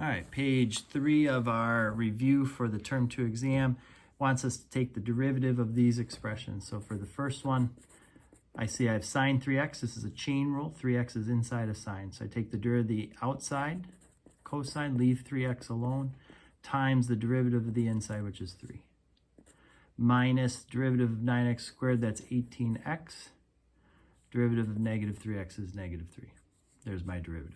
All right, page 3 of our review for the Term 2 exam wants us to take the derivative of these expressions. So for the first one, I see I have sine 3x. This is a chain rule. 3x is inside of sine. So I take the derivative of the outside, cosine, leave 3x alone, times the derivative of the inside, which is 3. Minus derivative of 9x squared, that's 18x. Derivative of negative 3x is negative 3. There's my derivative.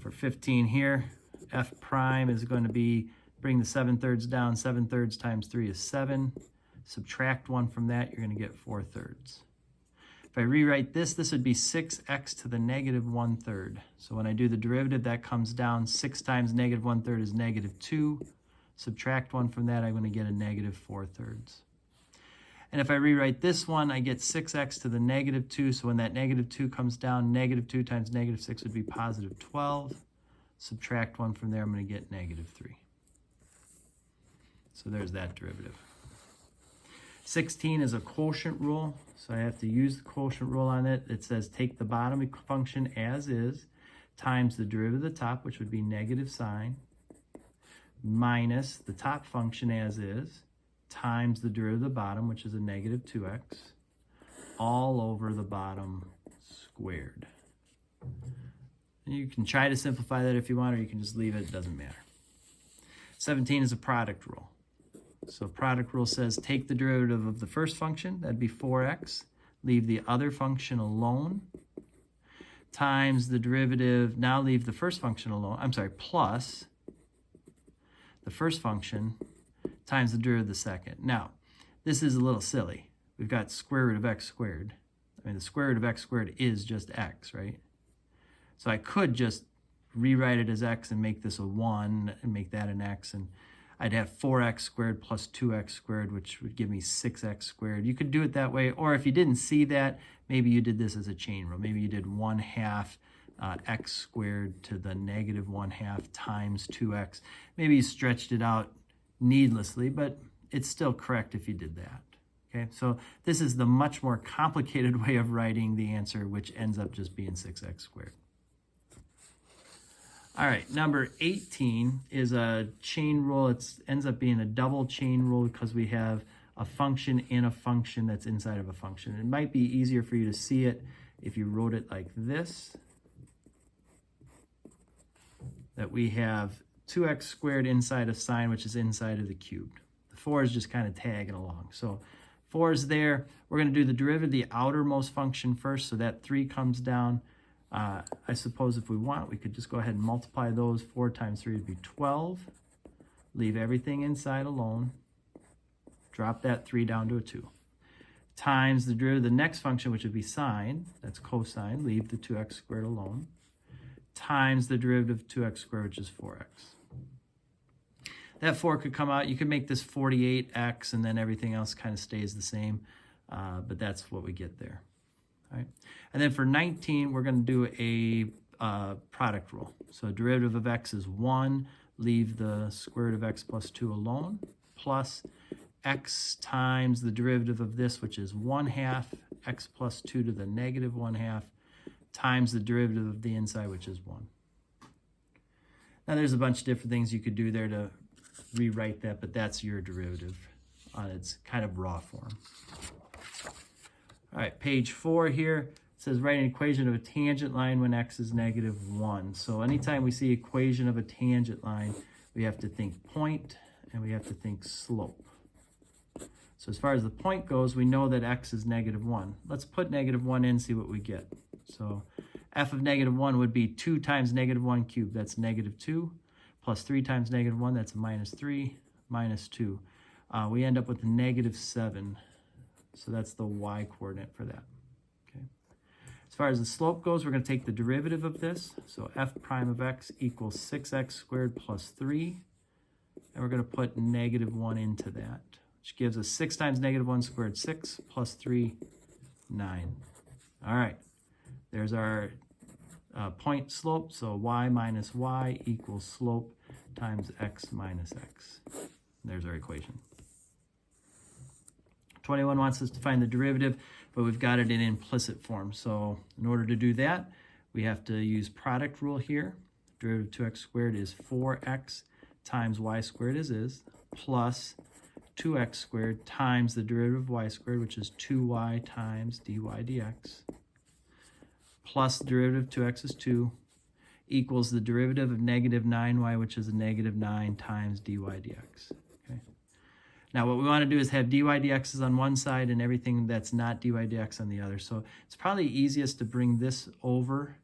For 15 here, f prime is going to be, bring the 7/3 down. 7/3 times 3 is 7. Subtract 1 from that, you're going to get 4/3. If I rewrite this, this would be 6x to the negative 1/3. So when I do the derivative, that comes down. 6 times negative 1/3 is negative 2. Subtract 1 from that, I'm going to get a negative 4/3. And if I rewrite this one, I get 6x to the negative 2. So when that negative 2 comes down, negative 2 times negative 6 would be positive 12. Subtract 1 from there, I'm going to get negative 3. So there's that derivative. 16 is a quotient rule, so I have to use the quotient rule on it. It says take the bottom function as is, times the derivative of the top, which would be negative sine, minus the top function as is, times the derivative of the bottom, which is a negative 2x, all over the bottom squared. You can try to simplify that if you want, or you can just leave it, it doesn't matter. 17 is a product rule. So product rule says take the derivative of the first function, that'd be 4x, leave the other function alone, times the derivative, now leave the first function alone, plus the first function times the derivative of the second. Now, this is a little silly. We've got square root of x squared. I mean, the square root of x squared is just x, right? So I could just rewrite it as x and make this a 1 and make that an x, and I'd have 4x squared plus 2x squared, which would give me 6x squared. You could do it that way, or if you didn't see that, maybe you did this as a chain rule. Maybe you did 1/2 x squared to the negative 1/2 times 2x. Maybe you stretched it out needlessly, but it's still correct if you did that. Okay, so this is the much more complicated way of writing the answer, which ends up just being 6x squared. All right, number 18 is a chain rule. It ends up being a double chain rule because we have a function in a function that's inside of a function. It might be easier for you to see it if you wrote it like this, that we have 2x squared inside of sine, which is inside of the cubed. The 4 is just kind of tagging along. So 4 is there. We're going to do the derivative of the outermost function first, so that 3 comes down. I suppose if we want, we could just go ahead and multiply those. 4 times 3 would be 12. Leave everything inside alone. Drop that 3 down to a 2. Times the derivative of the next function, which would be sine. That's cosine. Leave the 2x squared alone. Times the derivative of 2x squared, which is 4x. That 4 could come out. You could make this 48x, and then everything else kind of stays the same. But that's what we get there. All right. And then for 19, we're going to do a product rule. So derivative of x is 1. Leave the square root of x plus 2 alone, plus x times the derivative of this, which is 1/2 x plus 2 to the negative 1/2, times the derivative of the inside, which is 1. Now there's a bunch of different things you could do there to rewrite that, but that's your derivative on its kind of raw form. All right, page 4 here says write an equation of a tangent line when x is negative 1. So anytime we see equation of a tangent line, we have to think point and we have to think slope. So as far as the point goes, we know that x is negative 1. Let's put negative 1 in, see what we get. So f of negative 1 would be 2 times negative 1 cubed. That's negative 2. Plus 3 times negative 1, that's a minus 3, minus 2. We end up with negative 7. So that's the y coordinate for that. Okay. As far as the slope goes, we're going to take the derivative of this. So f prime of x equals 6x squared plus 3. And we're going to put negative 1 into that, which gives us 6 times negative 1 squared, 6, plus 3, 9. All right. There's our point slope. So y minus y equals slope times x minus x. There's our equation. 21 wants us to find the derivative, but we've got it in implicit form. So in order to do that, we have to use product rule here. derivative of 2x squared is 4x times y squared as is, plus 2x squared times the derivative of y squared, which is 2y times dy dx, plus the derivative of 2x is 2, equals the derivative of negative 9y, which is a negative 9 times dy dx. Okay. Now what we want to do is have dy dx is on one side and everything that's not dy dx on the other. So it's probably easiest to bring this over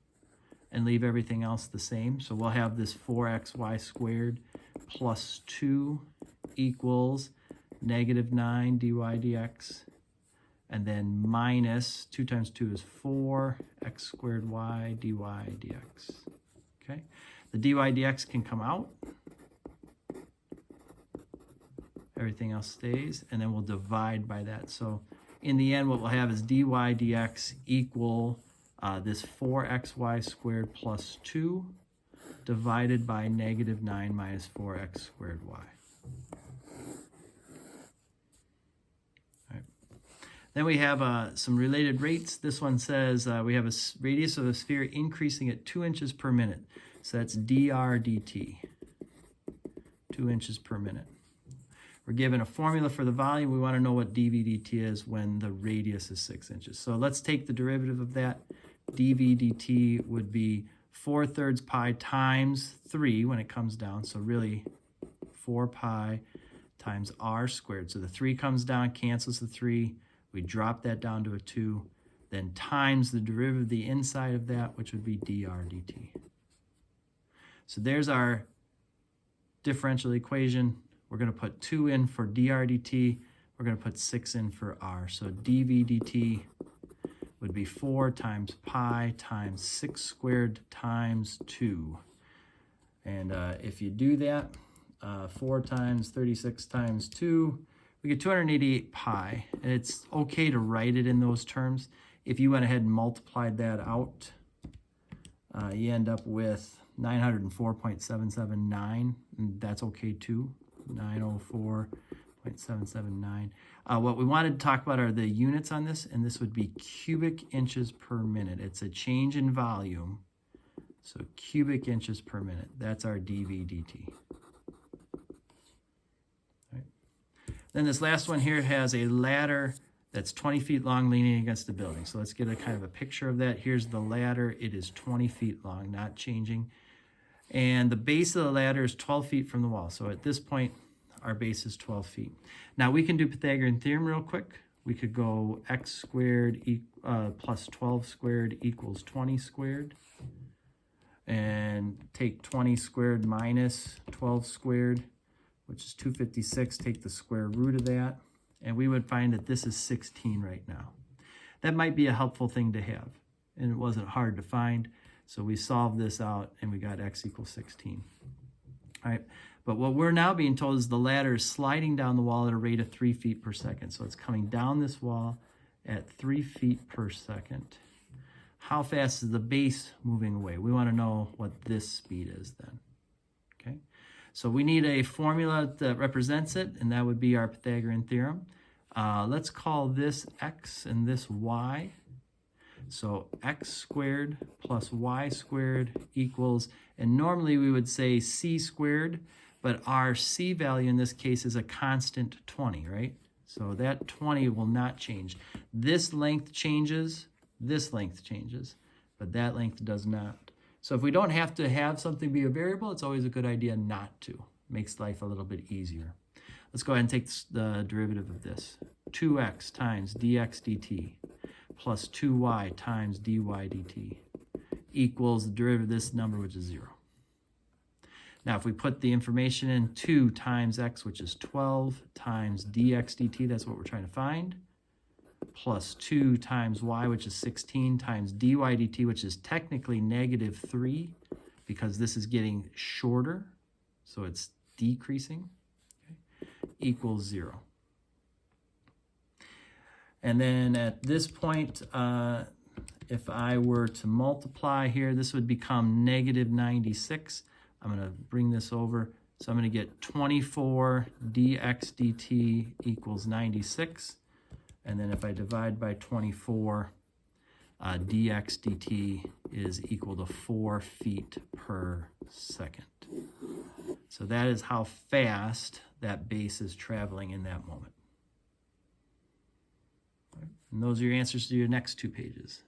and leave everything else the same. So we'll have this 4xy squared plus 2 equals negative 9 dy dx, and then minus 2 times 2 is 4 x squared y dy dx. Okay, the dy dx can come out. Everything else stays, and then we'll divide by that. So in the end, what we'll have is dy dx equal this 4xy squared plus 2 divided by negative 9 minus 4x squared y. Then we have some related rates. This one says we have a radius of a sphere increasing at 2 inches per minute. So that's dr dt, 2 inches per minute. We're given a formula for the volume. We want to know what dv dt is when the radius is 6 inches. So let's take the derivative of that. dv dt would be 4/3 pi times 3 when it comes down. So really 4 pi times r squared. So the 3 comes down, cancels the 3. We drop that down to a 2, then times the derivative of the inside of that, which would be dr dt. So there's our differential equation. We're going to put 2 in for dr dt. We're going to put 6 in for r. So dv dt would be 4 times pi times 6 squared times 2. And if you do that, 4 times 36 times 2, we get 288 pi, and it's okay to write it in those terms. If you went ahead and multiplied that out, you end up with 904.779, and that's okay too, 904.779. What we wanted to talk about are the units on this, and this would be cubic inches per minute. It's a change in volume, so cubic inches per minute. That's our dv dt. Then this last one here has a ladder that's 20 feet long leaning against the building. So let's get a kind of a picture of that. Here's the ladder. It is 20 feet long, not changing. And the base of the ladder is 12 feet from the wall. So at this point, our base is 12 feet. Now we can do Pythagorean theorem real quick. We could go x squared plus 12 squared equals 20 squared. And take 20 squared minus 12 squared, which is 256, take the square root of that, and we would find that this is 16 right now. That might be a helpful thing to have, and it wasn't hard to find, so we solved this out, and we got x equals 16. All right, but what we're now being told is the ladder is sliding down the wall at a rate of 3 feet per second, so it's coming down this wall at 3 feet per second. How fast is the base moving away? We want to know what this speed is then, okay? So we need a formula that represents it, and that would be our Pythagorean theorem. Let's call this x and this y. So x squared plus y squared equals, and normally we would say c squared, but our c value in this case is a constant 20, right? So that 20 will not change. This length changes, but that length does not. So if we don't have to have something be a variable, it's always a good idea not to. Makes life a little bit easier. Let's go ahead and take the derivative of this. 2x times dx dt plus 2y times dy dt equals the derivative of this number, which is 0. Now if we put the information in, 2 times x, which is 12, times dx dt, that's what we're trying to find, plus 2 times y, which is 16, times dy dt, which is technically negative 3, because this is getting shorter, so it's decreasing, okay, equals 0. And then at this point, if I were to multiply here, this would become negative 96. I'm going to bring this over. So I'm going to get 24 dx dt equals 96. And then if I divide by 24, dx dt is equal to 4 feet per second. So that is how fast that base is traveling in that moment. And those are your answers to your next 2 pages.